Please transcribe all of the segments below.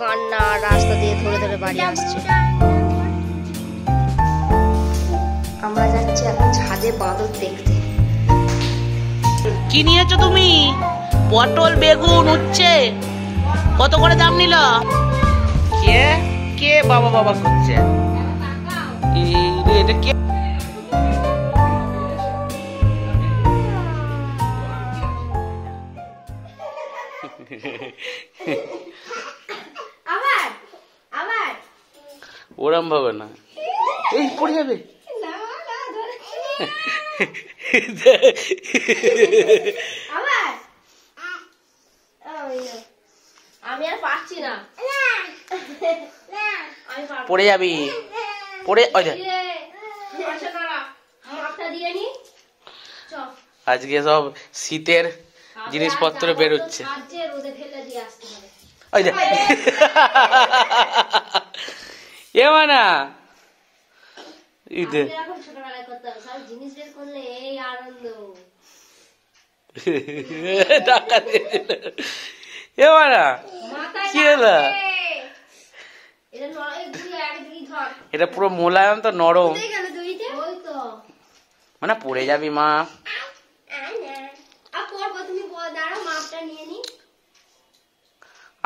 কান্না রাস্তা দিয়ে ধরে ধরে বাড়ি আসছে। আমরা যাচ্ছি এখন ছাদে বাঁদর দেখতে। কি নিয়েছো তুমি? পটল, বেগুন, উচ্ছে কত করে দাম নিল? কে কে বাবা বাবা করছে? এটা কে? ওরম ভাবে না, এই পড়ে যাবে। আমি আর পারছি না, পড়ে যাবি, পড়ে। আজকে সব শীতের জিনিসপত্র বেরোচ্ছে। এটা পুরো মোলায়ম তো, নরম, মানে পড়ে যাবি মা।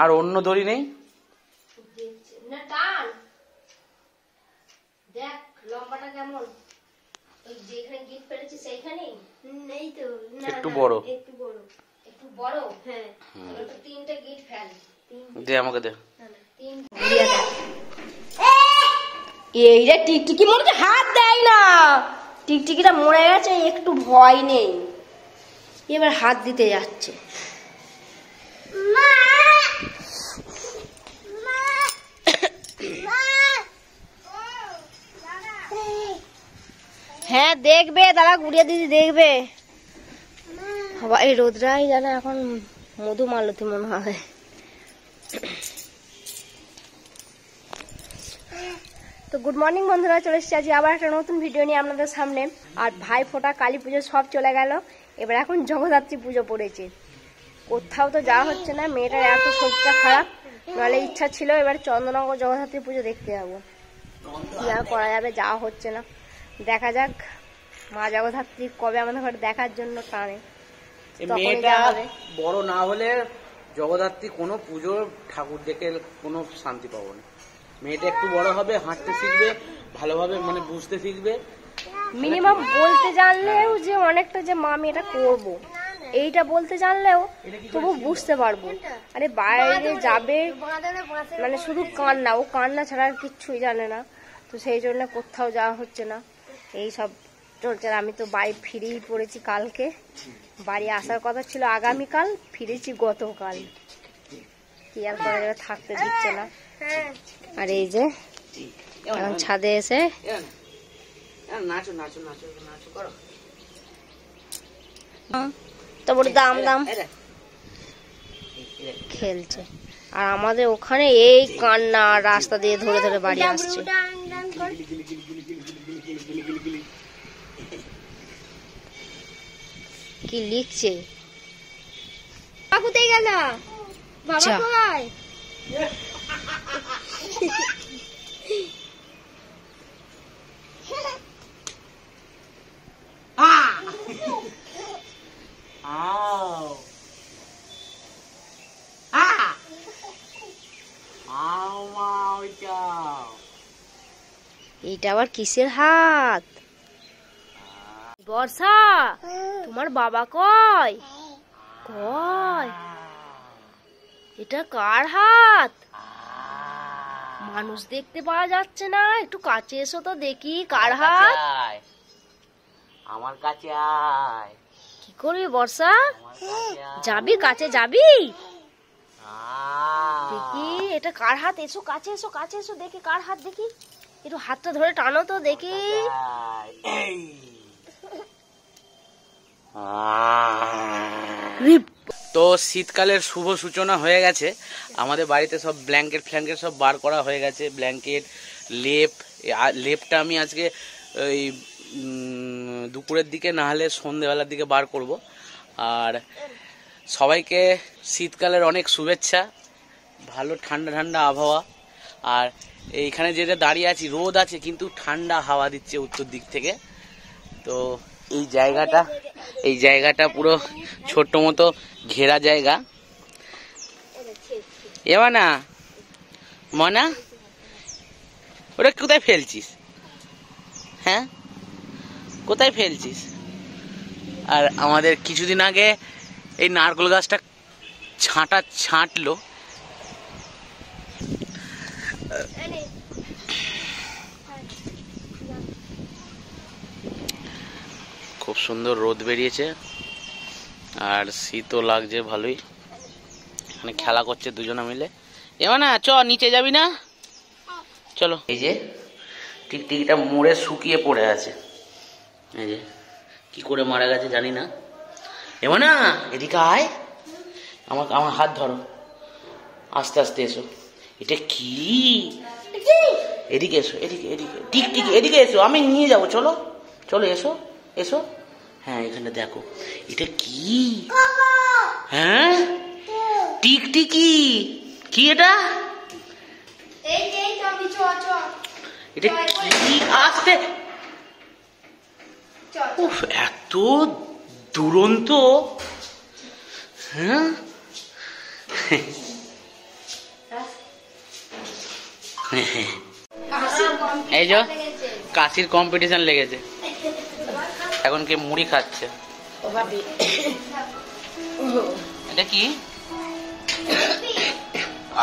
আর অন্য দড়ি নেই? একটু বড়, দে আমাকে দে। এইটা টিকটিকি মরে হাত দেয় না, টিকটিকিটা মরে গেছে, একটু ভয় নেই, এবার হাত দিতে যাচ্ছে। হ্যাঁ দেখবে, দাদা গুড়িয়া দিদি দেখবে। এই রোদরাই জানে এখন মধু মালতী মনে হয়। তো গুড মর্নিং বন্ধুরা, চলে এসেছি আজকে আবার একটা নতুন ভিডিও নিয়ে আপনাদের সামনে। আর ভাই ফোঁটা, কালী পুজো সব চলে গেল, এবার এখন জগদ্ধাত্রী পুজো পড়েছে। কোথাও তো যাওয়া হচ্ছে না, মেয়েটার এত শরীরটা খারাপ, নাহলে ইচ্ছা ছিল এবার চন্দননগর জগদ্ধাত্রী পুজো দেখতে যাবো। কি আর করা যাবে, যাওয়া হচ্ছে না। দেখা যাক মা জগদ্ধাত্রী কবে আমাদের ঘরে দেখার জন্য টানে। মেয়েটা বড় না হলে জগদ্ধাত্রী কোনো পুজো ঠাকুর দেখে কোনো শান্তি পাবো না। মেয়েটা একটু বড় হবে, হাঁটতে শিখবে ভালোভাবে, মানে বুঝতে শিখবে, মিনিমাম বলতে জানলেও যে অনেকটা যে মা আমি এটা করবো, এইটা বলতে জানলেও তবু বুঝতে পারবো। আরে বাইরে যাবে মানে শুধু কান্না, ও কান্না ছাড়া আর কিচ্ছুই জানে না। তো সেই জন্য কোথাও যাওয়া হচ্ছে না, এই সব চলছে। আমি তো বাড়ি ফিরেই পড়েছি কালকে, বাড়ি আসার কথা ছিল আগামীকাল, ফিরেছি গতকাল। কি আর করা যাবে, থাকতে দিচ্ছে না। আর এই যে এখন ছাদে এসে তারপর দাম দাম খেলছে। আর আমাদের ওখানে এই কান্না রাস্তা দিয়ে ধরে ধরে বাড়ি আসছে। কি লিখছে? কোথায় গেল বাবা? কোথায়? এইটা আবার কিসের হাত? বর্ষা, তোমার বাবা কয়? কয় এটা কার হাত? মানুষ দেখতে পাওয়া যাচ্ছে না, একটু কাছে এসো তো দেখি কার হাত। আমার কাছে আয়। কি করবি বর্ষা? যাবি কাছে, যাবি দেখি এটা কার হাত? এসো কাছে, এসো কাছে এসো, দেখি কার হাত, দেখি একটু হাতটা ধরে টানো তো দেখি। তো শীতকালের শুভ সূচনা হয়ে গেছে। আমাদের বাড়িতে সব ব্ল্যাঙ্কেট ফ্ল্যাঙ্কেট সব বার করা হয়ে গেছে। ব্ল্যাঙ্কেট, লেপটা আমি আজকে ওই দুপুরের দিকে না হলে সন্ধ্যেবেলার দিকে বার করব। আর সবাইকে শীতকালের অনেক শুভেচ্ছা। ভালো ঠান্ডা ঠান্ডা আবহাওয়া। আর এইখানে যেটা দাঁড়িয়ে আছি রোদ আছে কিন্তু ঠান্ডা হাওয়া দিচ্ছে উত্তর দিক থেকে। তো এই জায়গাটা পুরো ছোট্ট মতো ঘেরা জায়গা। এবার না মনা ওটা কোথায় ফেলছিস? হ্যাঁ কোথায় ফেলছিস? আর আমাদের কিছুদিন আগে এই নারকেল গাছটা ছাঁটলো। খুব সুন্দর রোদ বেরিয়েছে আর শীতও লাগছে ভালোই। এখানে খেলা করছে দুজনে মিলে। এবার না চ নিচে যাবি না? চলো। এই যে টিকটিকিটা মরে শুকিয়ে পড়ে আছে। এই যে কি করে মারা গেছে জানি না। এবার না এদিকে আয়, আমার হাত ধরো, আস্তে আস্তে এসো। এটা কি? এদিকে এসো, এদিকে টিকটিকি এদিকে এসো, আমি নিয়ে যাবো। চলো চলো এসো এসো। হ্যাঁ এখানে দেখো এটা কি? হ্যাঁ টিকটিকি। কি এটা? এটা কি? আসতে উফ এত দুরন্ত। হ্যাঁ এই যে কাশির কম্পিটিশন লেগেছে। এখন কে মুড়ি খাচ্ছে? এটা কি?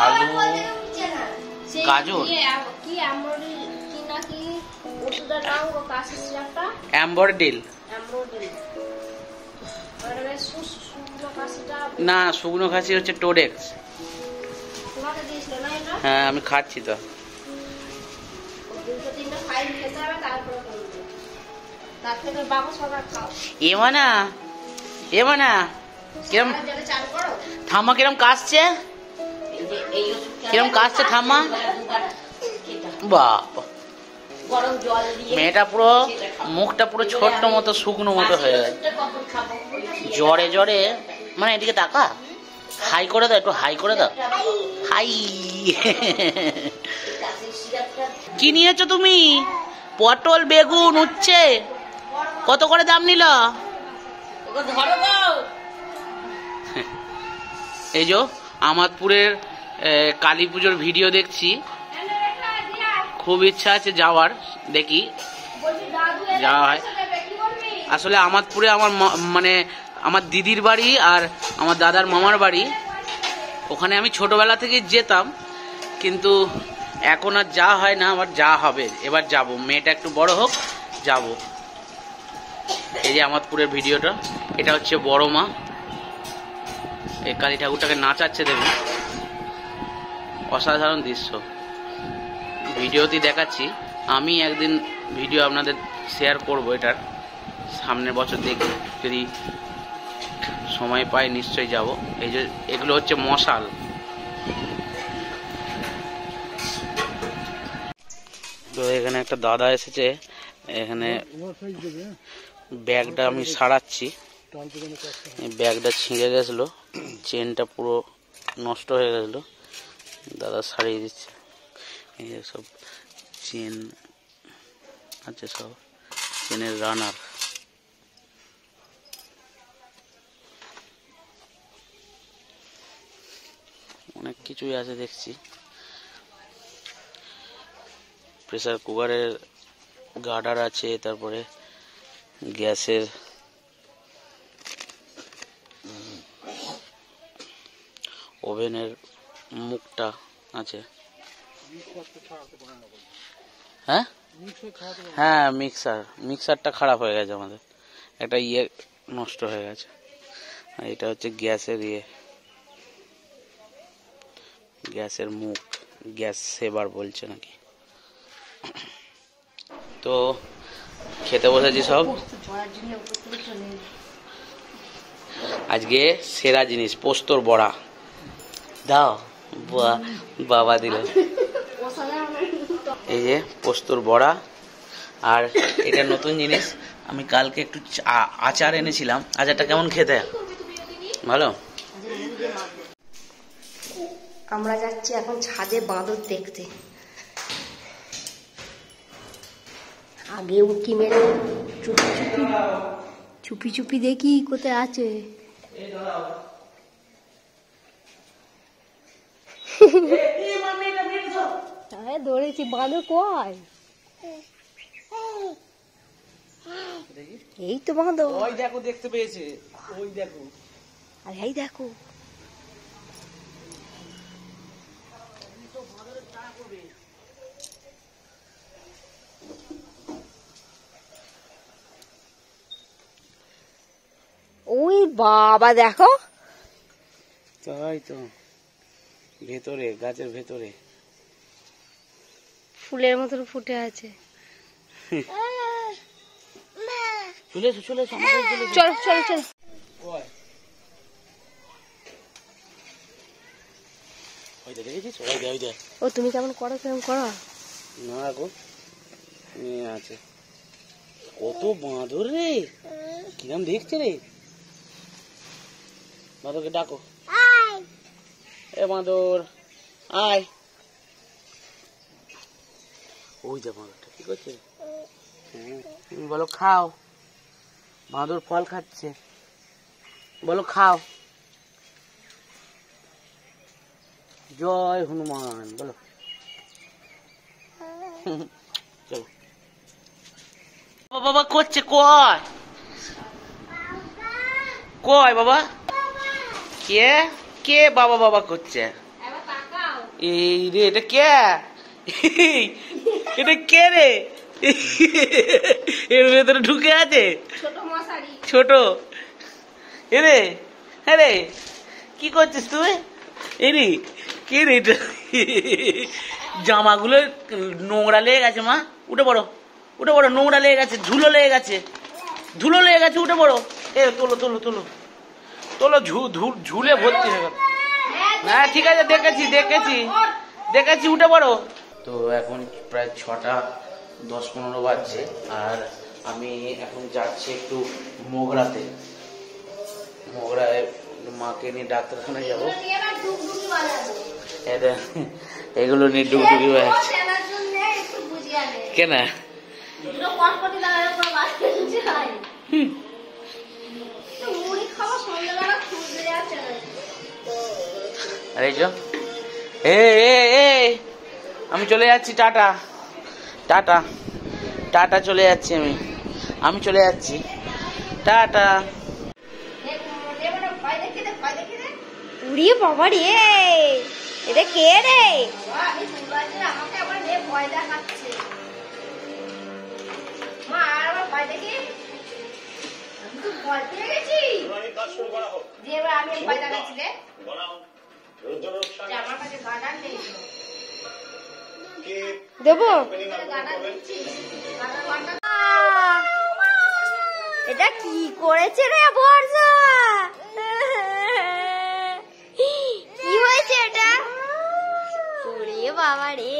আলু গাজর অ্যাম্বরডিল না, শুকনো খাসি হচ্ছে টোডেক্স। হ্যাঁ আমি খাচ্ছি তো। এমানা কিরম থামা, কিরম কাশছে, কিরম কাশছে থামা। বাবা মেয়েটা পুরো মুখটা পুরো ছোট্ট মতো শুকনো মতো হয়ে গেছে জ্বরে জ্বরে। মানে এদিকে তাকা, হাই করে দাও, একটু হাই করে দাও, হাই। কি নিয়েছো তুমি? পটল বেগুন উচ্ছে কত করে দাম নিল? এই যে আমাদপুরের কালী পুজোর ভিডিও দেখছি, খুব ইচ্ছা আছে যাওয়ার, দেখি যাওয়া হয়। আসলে আমাদপুরে আমার মানে আমার দিদির বাড়ি আর আমার দাদার মামার বাড়ি, ওখানে আমি ছোটবেলা থেকে যেতাম, কিন্তু এখন আর যাওয়া হয় না। আবার যাওয়া হবে, এবার যাব, মেয়েটা একটু বড় হোক যাব। এই যে আমাদপুরের ভিডিওটা, এটা হচ্ছে বড় মা, এই কালী ঠাকুরটাকে নাচাচ্ছে দেখুন, অসাধারণ দৃশ্য। ভিডিওতে দেখাচ্ছি, আমি একদিন ভিডিও আপনাদের শেয়ার করব, এটার সামনের বছর দেখি, যদি সময় পাই নিশ্চয়ই যাব। এই যে এগুলো হচ্ছে মশাল। তো এখানে একটা দাদা এসেছে, এখানে ব্যাগটা আমি সারাচ্ছি, ব্যাগটা ছিঁড়ে গেছিলো, চেনটা পুরো নষ্ট হয়ে গেছিলো, দাদা সারিয়ে দিচ্ছে। এই সব চেন আছে, সব চেনের রানার। অনেক কিছুই আছে দেখছি, প্রেসার কুকারের গার্ডার আছে, তারপরে গ্যাসের ওভেনের মুখটা আছে। হ্যাঁ হ্যাঁ মিক্সারটা খারাপ হয়ে গেছে আমাদের, একটা ইয়ে নষ্ট হয়ে গেছে। আর এটা হচ্ছে গ্যাসের গ্যাসের মুখ, গ্যাস সেভার বলছে নাকি। তো খেতে বসেছি সব, আজকে সেরা জিনিস পোস্তর বড়া। দাও বাবা দিল, এই যে পোস্তর বড়া। আর এটা নতুন জিনিস, আমি কালকে একটু আচার এনেছিলাম। আচারটা কেমন খেতে? ভালো। আমরা যাচ্ছি এখন ছাদে বাঁদর দেখতে। আগে উঁকি মেরে চুপি চুপি চুপি চুপি দেখি কোথায় আছে। ধরেছি বাঁদর কয়, এই তো বাঁদর। ওই দেখো দেখতে পেয়েছে, ওই দেখো। আর এই দেখো ওই বাবা দেখো, তাই তো ভেতরে গাছের ভেতরে ফুলের মতন ফুটে আছে। চলে এসো চলে এসো, আমাদের চলে এসো। চলো চলো চলো। ওই দেখ দেখেছিস, ওই দেখ ওই দেখ। ও তুমি কেমন করো কেমন করো না গো মেয়ে আছে। কত বাঁদর রে, কিরম দেখছে রে। বাঁদরকে ডাকো, এ বাঁদর আয়। ওই যে বাঁদরটা কি করছে, তুমি বলো খাও। বাঁদর ফল খাচ্ছে, বলো খাও। জয় হনুমান বলো। চলো বাবা করছে, কয় কয় বাবা, কে কে বাবা বাবা করছে। এই রে এটা কে, এটা কে রে, এর ভেতরে ঢুকে আছে ছোট। এরে হ্যাঁ রে, কি করছিস তুই। এরে কে রে, এটা জামাগুলো নোংরা লেগে গেছে। মা উঠে পড়ো, উঠে পড়ো, নোংরা লেগে গেছে, ধুলো লেগে গেছে, ধুলো লেগে গেছে, উঠে পড়ো। এ তোলো তোলো তোলো তোলো, ঝুলে ভর্তি হয়ে গেল। হ্যাঁ ঠিক আছে, দেখেছি দেখেছি দেখেছি, উঠে পড়ো। তো এখন প্রায় 6:10-15 বাজছে, আর আমি এখন যাচ্ছি একটু মোগরাতে। মোগরায় মাকে নিয়ে ডাক্তারখানায় যাবো। এগুলো নিয়ে ডুগডুগি বাজাচ্ছে কেন। আরে আমি চলে যাচ্ছি, টাটা টাটা টাটা, চলে যাচ্ছি আমি চলে যাচ্ছি, টাটা। উড়িয়ে বাবা রে, এটা কে রে। দেবো এটা কি করেছে রে বর্ষা, কি হয়েছে এটা, ওরে বাবা রে।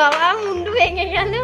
বাবা মুন্ডু ভেঙে গেল।